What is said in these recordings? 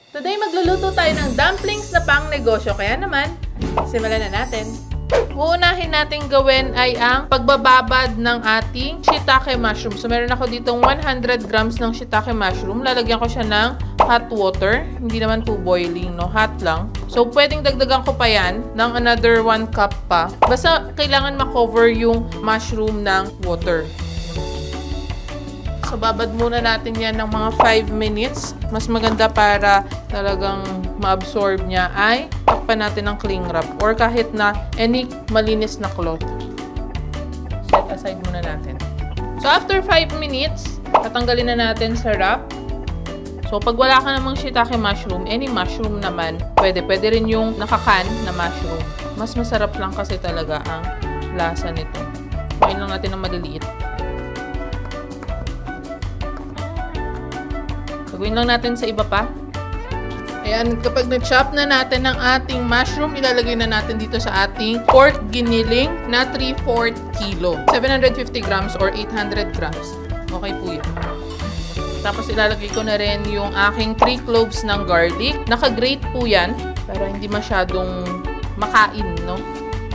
Today, magluluto tayo ng dumplings na pang negosyo. Kaya naman, simulan na natin. Uunahin natin gawin ay ang pagbababad ng ating shiitake mushroom. So, meron ako ditong 100 grams ng shiitake mushroom. Lalagyan ko siya ng hot water. Hindi naman po boiling, no? Hot lang. So, pwedeng dagdagan ko pa yan ng another 1 cup pa. Basta, kailangan makover yung mushroom ng water. So, babad muna natin yan ng mga 5 minutes. Mas maganda para talagang ma-absorb niya ay takpan natin ng cling wrap or kahit na any malinis na cloth. Set aside muna natin. So, after 5 minutes, tatanggalin na natin sa wrap. So, pag wala ka namang shiitake mushroom, any mushroom naman, pwede. Pwede rin yung nakakan na mushroom. Mas masarap lang kasi talaga ang lasa nito. Kumain lang natin ng maliliit. Gawin lang natin sa iba pa. Ayan, kapag na-chop na natin ang ating mushroom, ilalagay na natin dito sa ating pork giniling na 3/4 kilo. 750 grams or 800 grams. Okay po yun. Tapos ilalagay ko na rin yung aking 3 cloves ng garlic. Naka-grate po yan para hindi masyadong makain, no?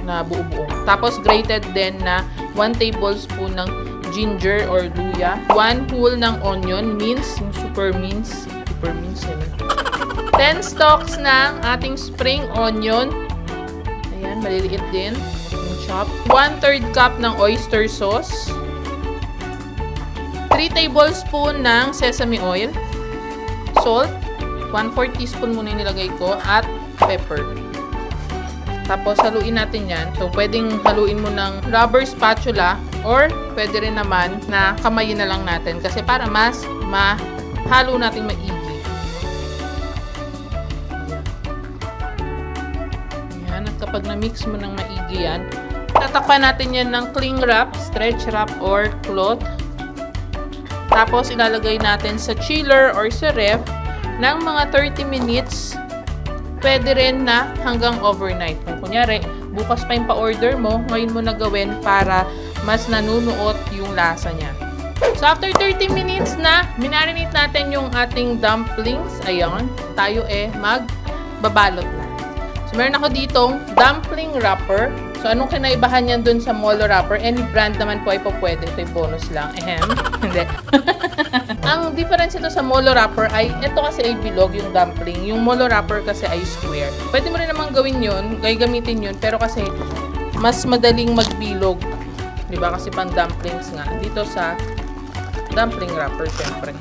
Na buo-buo. Tapos grated din na 1 tablespoon ng ginger or luya, 1 whole ng onion, mince, yung super mince, yun. 10 stalks ng ating spring onion. Ayan, maliliit din. Yung chop. 1/3 cup ng oyster sauce. 3 tablespoon ng sesame oil. Salt. 1/4 teaspoon muna yung nilagay ko. At pepper. Tapos, haluin natin yan. So, pwedeng haluin mo ng rubber spatula or pwede rin naman na kamayin na lang natin kasi para mas mahalo natin maigi. Yan. At kapag na-mix mo ng maigi yan, tatakpan natin yan ng cling wrap, stretch wrap, or cloth. Tapos, ilalagay natin sa chiller or sa ref ng mga 30 minutes. Pwede rin na hanggang overnight. Kung kunyari, bukas pa yung pa-order mo, ngayon mo na gawin para mas nanunuot yung lasa niya. So, after 30 minutes na, minarinate natin yung ating dumplings. Ayan, tayo magbabalot na. So, meron ako ditong dumpling wrapper. So, anong kinaibahan yan dun sa molo wrapper? Any brand naman po ay pwede. Ito yung bonus lang. Hindi. Ang difference ito sa molo wrapper ay, ito kasi ay bilog yung dumpling. Yung molo wrapper kasi ay square. Pwede mo rin naman gawin yun, gamitin yun, pero kasi mas madaling magbilog. Diba? Kasi pang dumplings nga. Dito sa dumpling wrapper, syempre.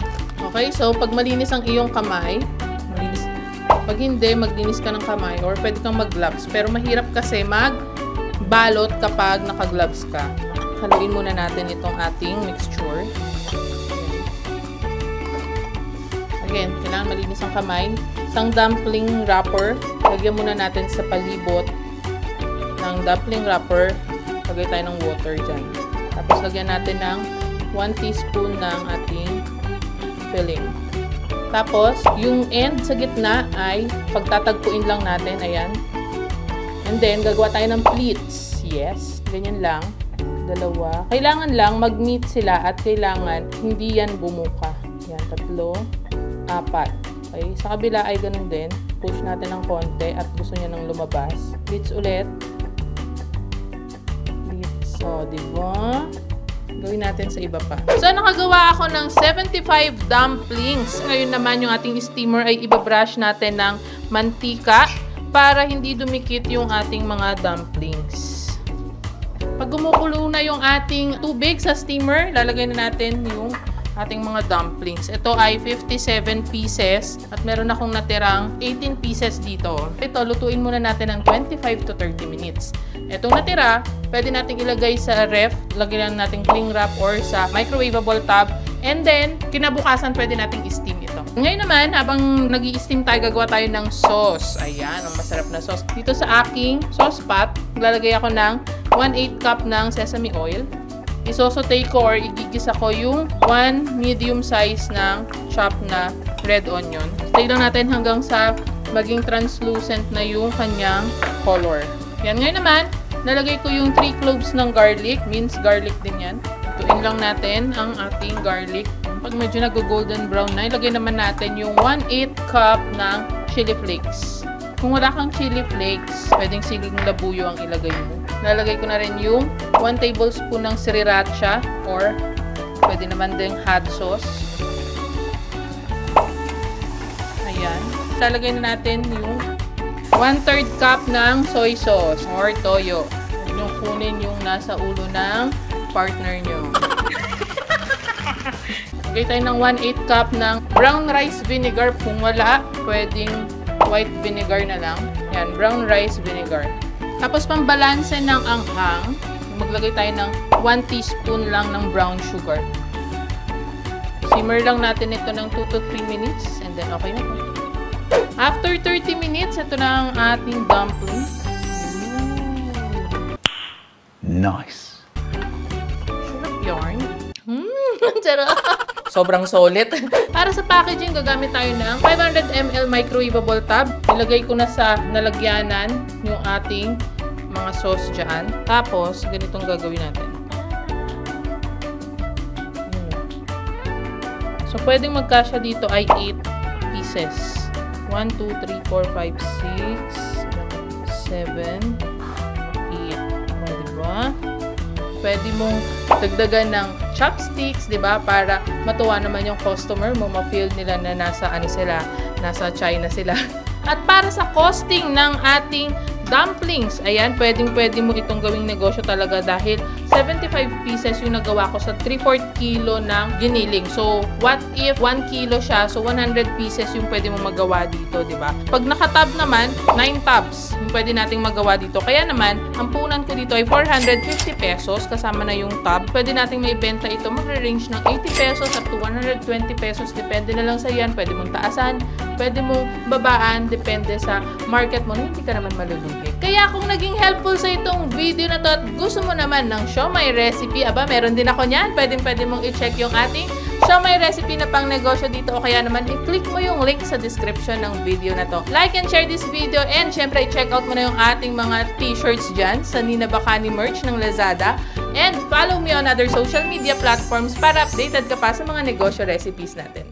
Okay, so pag malinis ang iyong kamay, malinis. Pag hindi, maglinis ka ng kamay or pwede kang mag-gloves. Pero mahirap kasi magbalot kapag naka-gloves ka. Haluin muna natin itong ating mixture. Again, kailangan malinis ang kamay. Isang dumpling wrapper, lagyan muna natin sa palibot ng dumpling wrapper. Lagay tayo ng water dyan. Tapos, lagyan natin ng 1 teaspoon ng ating filling. Tapos, yung end sa gitna ay pagtatagpuin lang natin. Ayan. And then, gagawa tayo ng pleats. Yes. Ganyan lang. 2. Kailangan lang mag-meet sila at kailangan hindi yan bumuka. Yan. 3. 4. Okay. Sa kabila ay ganun din. Push natin ng konti at gusto niya nang lumabas. Pleats ulit. Pleats. So, diba? Gawin natin sa iba pa. So, nakagawa ako ng 75 dumplings. Ngayon naman, yung ating steamer ay ibabrush natin ng mantika para hindi dumikit yung ating mga dumplings. Pag gumukulo na yung ating tubig sa steamer, lalagay na natin yung ating mga dumplings. Ito ay 57 pieces at meron akong natirang 18 pieces dito. Ito, lutuin muna natin ng 25 to 30 minutes. Itong natira, pwede natin ilagay sa ref, lagyan natin cling wrap or sa microwavable tub, and then, kinabukasan pwede nating i-steam ito. Ngayon naman, habang nag-i-steam tayo, gagawa tayo ng sauce. Ayan, ang masarap na sauce. Dito sa aking sauce pot, lalagay ako ng 1/8 cup ng sesame oil. Isosote ko or igigisa ko yung 1 medium size ng chopped na red onion. Stay lang natin hanggang sa maging translucent na yung kanyang color. Yan. Ngayon naman, nalagay ko yung 3 cloves ng garlic. Minced garlic din yan. Tuin lang natin ang ating garlic. Pag medyo nag-golden brown na, ilagay naman natin yung 1/8 cup ng chili flakes. Kung wala kang chili flakes, pwedeng siling labuyo ang ilagay mo. Nalagay ko na rin yung 1 tablespoon ng sriracha or pwede naman din hot sauce. Ayan. Lalagay na natin yung 1/3 cup ng soy sauce or toyo. Huwag niyong kunin yung nasa ulo ng partner nyo. Lagay tayo ng 1/8 cup ng brown rice vinegar. Kung wala, pwedeng white vinegar na lang. Yan, brown rice vinegar. Tapos pambalanse ng anghang, maglagay tayo ng 1 teaspoon lang ng brown sugar. Simmer lang natin ito ng 2 to 3 minutes and then okay na po. After 30 minutes, ito na ang ating dumpling. Nice. Sarap yarn. Sarap. Sobrang solid. Para sa packaging, gagamit tayo ng 500 ml microwavable tub. Ilagay ko na sa nalagyanan yung ating mga sauce dyan. Tapos, ganitong gagawin natin. So, pwedeng magkasya dito ay 8 pieces. 1, 2, 3, 4, 5, 6, 7, 8. O, diba? Pwede mong dagdagan ng chopsticks, diba? Para matuwa naman yung customer mo, ma-feel nila na nasa nasa China sila. At para sa costing ng ating dumplings, ayan, pwede mo itong gawing negosyo talaga dahil 75 pieces yung nagawa ko sa 3/4 kilo ng giniling. So, what if 1 kilo siya? So, 100 pieces yung pwede mo magawa dito, di ba? Pag nakatab naman, 9 tabs yung pwede nating magawa dito. Kaya naman, ang punan ko dito ay 450 pesos kasama na yung tab. Pwede nating maibenta ito, magre-range ng 80 pesos up to 120 pesos. Depende na lang sa yan. Pwede mong taasan, pwede mong babaan, depende sa market mo na hindi ka naman malulugi. Kaya kung naging helpful sa itong video na to at gusto mo naman ng siomai recipe, aba, meron din ako niyan. Pwede mong i-check yung ating siomai recipe na pang negosyo dito o kaya naman i-click mo yung link sa description ng video na to. Like and share this video and syempre i-check out mo na yung ating mga t-shirts dyan sa Nina Bacani merch ng Lazada. And follow me on other social media platforms para updated ka pa sa mga negosyo recipes natin.